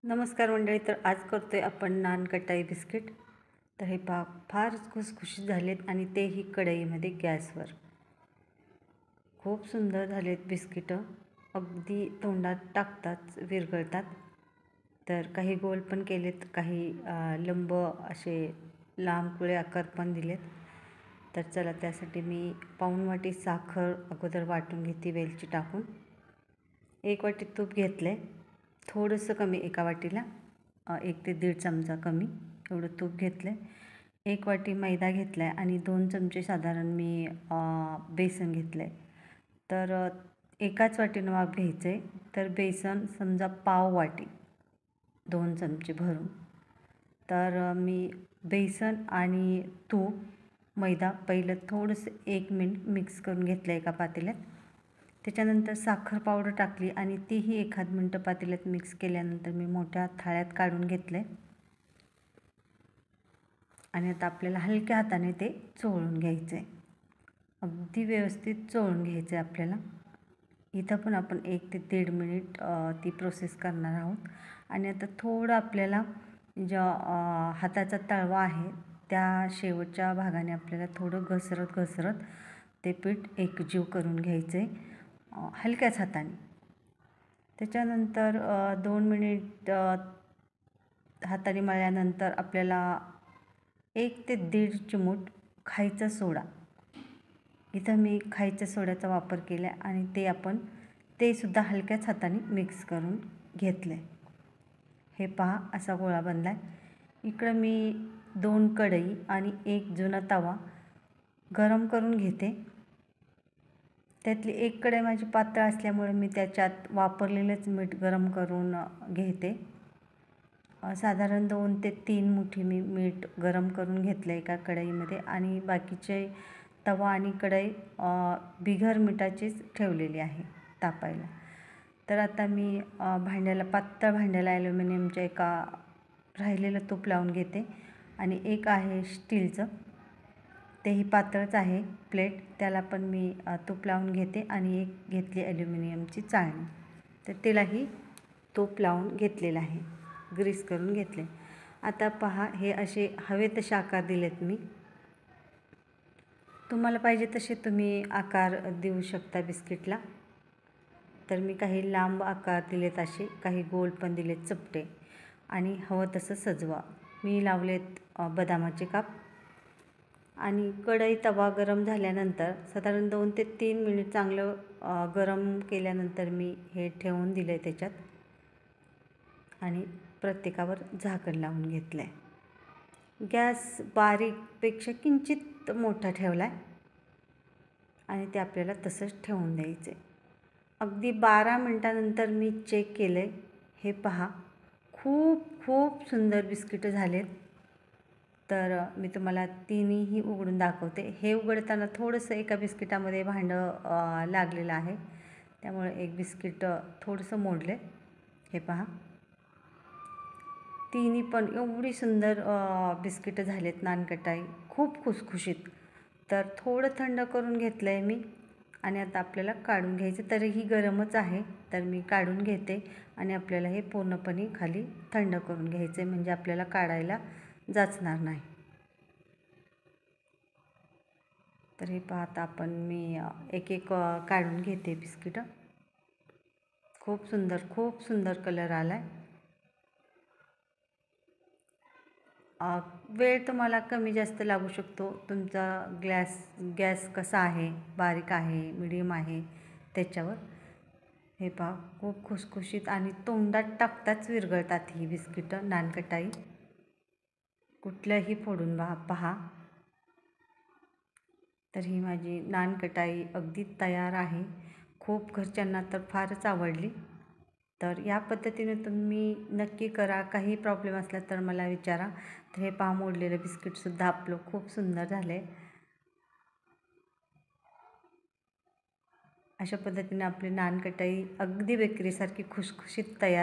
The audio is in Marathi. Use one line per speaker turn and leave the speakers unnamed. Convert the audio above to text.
नमस्कार मंडळी. तर आज करतोय आपण नान कटाई बिस्किट. तर हे फार खुसखुशीत झालेत आणि तेही कढईमध्ये गॅसवर. खूप सुंदर झालेत बिस्किटं. अगदी तोंडात टाकताच विरघळतात. तर काही गोल पण केलेत, काही लंब असे लांब कुळे आकार पण दिलेत. तर चला, त्यासाठी मी पाऊण वाटी साखर अगोदर वाटून घेते वेलची टाकून. 1 वाटी तूप घेतले, थोडंसं कमी, एका वाटीला 1 ते 1.5 चमचा कमी एवढं तूप घेतलं. 1 वाटी मैदा घेतला आहे आणि 2 चमचे साधारण मी बेसन घेतलं आहे. तर एकाच वाटीनं माप घ्यायचं आहे. तर बेसन समजा पाव वाटी, 2 चमचे भरून. तर मी बेसन आणि तूप, मैदा पहिलं थोडंसं 1 मिनिट मिक्स करून घेतलं एका पातेल्यात. त्याच्यानंतर साखर पावडर टाकली आणि तीही 1 मिनिट पातेल्यात मिक्स केल्यानंतर मी मोठ्या थाळ्यात काढून घेतले. आणि आता आपल्याला हलक्या हाताने ते चोळून घ्यायचं आहे. अगदी व्यवस्थित चोळून घ्यायचं आहे आपल्याला. इथं पण आपण 1 ते 1.5 मिनिट ती प्रोसेस करणार आहोत. आणि आता थोडं आपल्याला ज्या हाताचा तळवा आहे त्या शेवटच्या भागाने आपल्याला थोडं घसरत ते पीठ एकजीव करून घ्यायचं आहे हलक्याच हाताने. त्याच्यानंतर 2 मिनिट हाताने मळल्यानंतर आपल्याला 1 ते 1.5 चिमूट खायचा सोडा, इथं मी खायच्या सोड्याचा वापर केला आणि ते सुद्धा हलक्याच हाताने मिक्स करून घेतले. हे पहा, असा गोळा बनला आहे. इकडं मी 2 कढई आणि 1 जुना तवा गरम करून घेते. त्यातली 1 कढई माझी पातळ असल्यामुळे मी त्याच्यात वापरलेलंच मीठ गरम करून घेते. साधारण 2 ते 3 मुठी मी मीठ गरम करून घेतलं एका कढईमध्ये आणि बाकीचे तवा आणि कढई बिगर मिठाचीच ठेवलेली आहे तापायला. तर आता मी पातळ भांड्याला ॲल्युमिनियमच्या एका राहिलेलं तूप लावून घेते आणि एक आहे स्टीलचं, तेही पातळच आहे प्लेट, त्याला पण मी तूप लावून घेते आणि एक घेतली ॲल्युमिनियमची चाळणी. तर तिलाही तूप लावून घेतलेलं आहे, ग्रीस करून घेतले. आता पहा, हे असे हवे तसे आकार दिलेत मी. तुम्हाला पाहिजे तसे तुम्ही आकार देऊ शकता बिस्किटला. तर मी काही लांब आकार दिलेत असे, काही गोल पण दिलेत चपटे, आणि हवं तसं सजवा. मी लावलेत बदामाचे काप. आणि कढई तवा गरम झाल्यानंतर साधारण 2 ते 3 मिनिट चांगलं गरम केल्यानंतर मी हे ठेवून दिलं आहे त्याच्यात आणि प्रत्येकावर झाकण लावून घेतलं आहे. गॅस बारीकपेक्षा किंचित मोठा ठेवला आहे आणि ते आपल्याला तसंच ठेवून द्यायचं आहे. अगदी 12 मिनटानंतर मी चेक केलं आहे. हे पहा, खूप सुंदर बिस्किटं झालेत. तर मी तुम्हाला तिन्हीही उघडून दाखवते. हे उघडताना थोडंसं एका बिस्किटामध्ये भांडं लागलेलं आहे, त्यामुळे एक बिस्किट थोडंसं मोडले. हे पहा, तिन्ही पण एवढी सुंदर बिस्किटं झालेत नानकटाई, खूप खुसखुशीत. तर थोडं थंड करून घेतलं आहे मी आणि आता आपल्याला काढून घ्यायचं. तरीही गरमच आहे, तर मी काढून घेते आणि आपल्याला हे पूर्णपणे खाली थंड करून घ्यायचं आहे, म्हणजे आपल्याला काढायला जाचणार नाही. तर हे पाहता मी एक काढून घेते बिस्किटं. खूप सुंदर कलर आला आहे. वेळ तुम्हाला कमी जास्त लागू शकतो. तुमचा गॅस कसा आहे, बारीक आहे, मिडियम आहे, त्याच्यावर. हे पहा, खूप खुसखुशीत आणि तोंडात टाकताच विरघळतात ही बिस्किटं नानकटाई. कुठल्याही फोडून पहा. तर ही माझी नानकटाई अगदी तयार आहे. खूप घरच्यांना तर फारच आवडली. तर या पद्धतीने तुम्ही नक्की करा. काही प्रॉब्लेम असला तर मला विचारा. तर हे पहा, मोडलेलं बिस्किटसुद्धा आपलं खूप सुंदर झालं आहे. अशा पद्धतीने आपली नानकटाई अगदी बेकरीसारखी खुसखुशीत तयार.